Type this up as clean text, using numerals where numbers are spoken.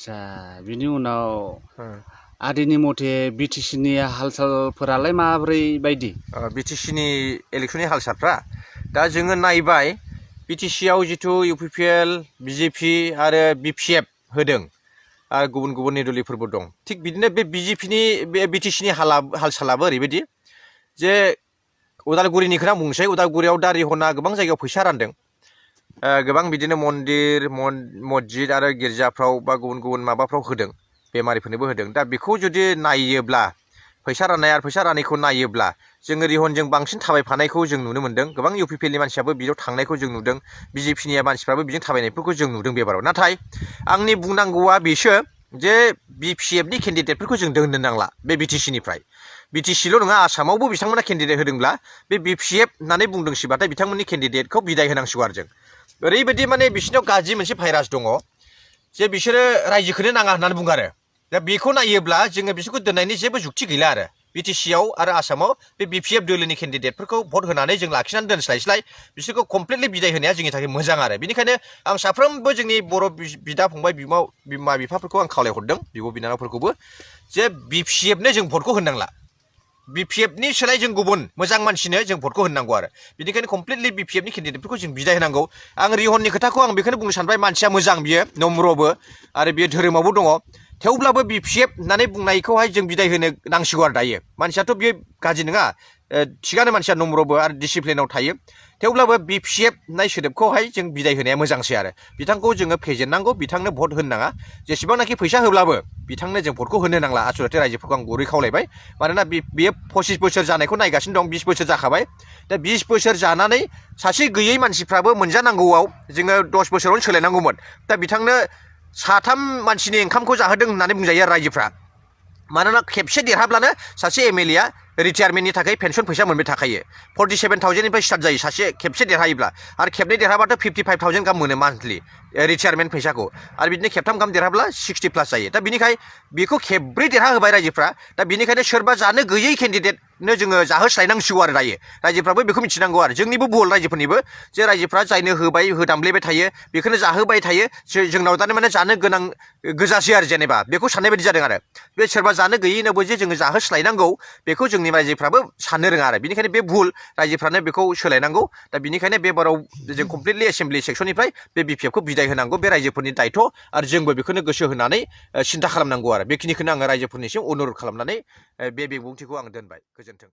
आच्छा बिनि उनाव आदैनि मथे बिटिसिनि हाल-सालफोरालाय माब्रै बायदि? बिटिसिनि इलेक्सननि हाल-सालफ्रा दा जोङो नायबाय बिटिसिआव जिथु इउपिपिएल, बिजेपि आरो बिपिएफ होदों आरो गुबुन गुबुन निर्दलीयफोरबो दं। थिग बिदिनो बे बिजेपिनि बे बिटिसिनि हाल-सालाबो ओरैबायदि जे उदालगुरिनिखौनो आं बुंनोसै। उदालगुरियाव दा रिहना गोबां जायगायाव फैसा रानदों। गोबां बिदिनो मन्दिर, मस्जिद आरो गिर्जाफ्राव बा गुबुन गुबुन माबाफ्राव होदों, बेमारिफोरनोबो होदों। दा बेखौ जुदि नायोब्ला फैसा राननाय आरो फैसा रानैखौ नायोब्ला जोङो रिहनजों बांसिन थाबायफानायखौ जों नुनो मोन्दों। गोबां इउपिपिएलनि मानसियाबो बियाव थांनायखौ जों नुदों। बिजेपिनि मानसिफ्राबो बिजों थाबायनायफोरखौ जों नुदों बेबाराव। नाथाय आंनि बुंनांगौआ बेसो जे बिपिएफनि केन्डिडेटफोरखौ जों दोननो नांला बे बिटिसिनिफ्राय। बिटिसिल' नङा, आसामावबो बिथांमोना केन्डिडेट होदोंब्ला बे बिपिएफ होननानै बुंदोंसैबाथाय बिथांमोननि केन्डिडेटखौ बिदाय होनांसिगौ आरो जों। ओरैबायदि माने बिसोरनाव गाज्रि मोनसे भाइरास दङ जे बिसोरो रायजोखौनो नाङा होननानै बुङो आरो। दा बेखौ नायोब्ला जोङो बिसोरखौ दोननायनि जेबो जुक्ति गैला आरो। बिटिसिआव आरो आसामाव बे बिपिएफ दोलोनि केन्डिडेटफोरखौ भट होनानै जों लाखिनानै दोनस्लायस्लाय बिसोरखौ कमप्लिटलि बिदाय होनाया जोंनि थाखाय मोजां आरो। बेनिखायनो आं साफ्रोमबो जोंनि बर' बिदा फंबाय बिमा बिफाफोरखौ आं खावलायहरदों, बिब' बिनानावफोरखौबो, जे बिपिएफनो जों भटखौ होनांला। बिपिएफनि सोलाय जों गुबुन मोजां मानसिनो जों भटखौ होनांगौ आरो। बेनिखायनो कमप्लिटलि बिपिएफनि केन्डिडेटफोरखौ जों बिदाय होनांगौ। आं रिहननि खोथाखौ आं बेखौनो बुंनो सानबाय, मानसिया मोजां, बियो नम्रबो आरो बियो धोरोमावबो दङ। थेवब्लाबो बिपिएफ होननानै बुंनायखौहाय जों बिदाय होनो नांसिगौ आरो दायो। मानसियाथ' बियो गाज्रि नङा, थिगानो, मानसिया नम्रबो आरो डिसिप्लिनाव थायो। थेवब्लाबो बिपिएफ होननाय सोदोबखौहाय जों बिदाय होनाया मोजांसै आरो। बिथांखौ जोङो फेजेननांगौ, बिथांनो भट होनो नाङा। जेसेबांनाखि फैसा होब्लाबो बिथांनो जों भटखौ होनो नांला। आसलथे रायजोफोरखौ आं गुरै खावलायबाय। मानोना बेयो 25 बोसोर जानायखौ नायगासिनो दं, 20 बोसोर जाखाबाय। दा 20 बोसोर जानानै सासे गैयै मानसिफ्राबो मोनजानांगौआव जोङो 10 बोसोरावनो सोलायनांगौमोन। दा बिथांनो 3 मानसिनि ओंखामखौ जाहोदों होननानै बुंजायो आरो रायजोफ्रा। मानोना खेबसे देरहाब्लानो सासे एमएलएआ रिटायारमेन्टनि थाखाय पेन्सन फैसा मोनबाय थाखायो। 47,000निफ्राय स्टार्ट जायो सासे खेबसे देरहायोब्ला। आरो खेबनै देरहाबाथ' 55,000 गाहाम मोनो मान्थलि रिटायारमेन्ट फैसाखौ। आरो बिदिनो खेबथाम गाहाम देरहाब्ला 60 प्लास जायो। दा बिनिखाय बेखौ खेब्रै देरहाहोबाय रायजोफ्रा। दा बिनिखायनो सोरबा जानो गैयै केन्डिडेटनो जोङो जाहोस्लायनांसिगौ आरो दायो। रायजोफ्राबो बेखौ मिथिनांगौ आरो। जोंनिबो भुल, रायजोफोरनिबो, जे रायजोफ्रा जायनो होबाय होदामब्लेबाय थायो, बेखौनो जाहोबाय थायो। जोंनाव दा माने जानो गोनां गोजासै आरो, जेनेबा बेखौ साननाय बायदि जादों आरो। बे सोरबा जानो गैयैनोबो जे जोङो जाहोस्लायनांगौ, बेखौ जोंनि रायजोफ्राबो साननो रोङा आरो। बेनिखायनो बे भुल, रायजोफ्रानो बेखौ सोलायनांगौ। दा बिनिखायनो बे बाराव जों कमप्लिटलि एसेम्बलि सेक्सननिफ्राय बे बिपिएफखौ बिदाय होनांगौ। बे रायजोफोरनि दायथ' आरो जोंबो बेखौनो गोसो होनानै सिन्था खालामनांगौ आरो। बेखिनिखौनो आङो रायजोफोरनिसिम अनुरद खालामनानै बे बिबुंथिखौ आं दोनबाय। गोजोन्थों।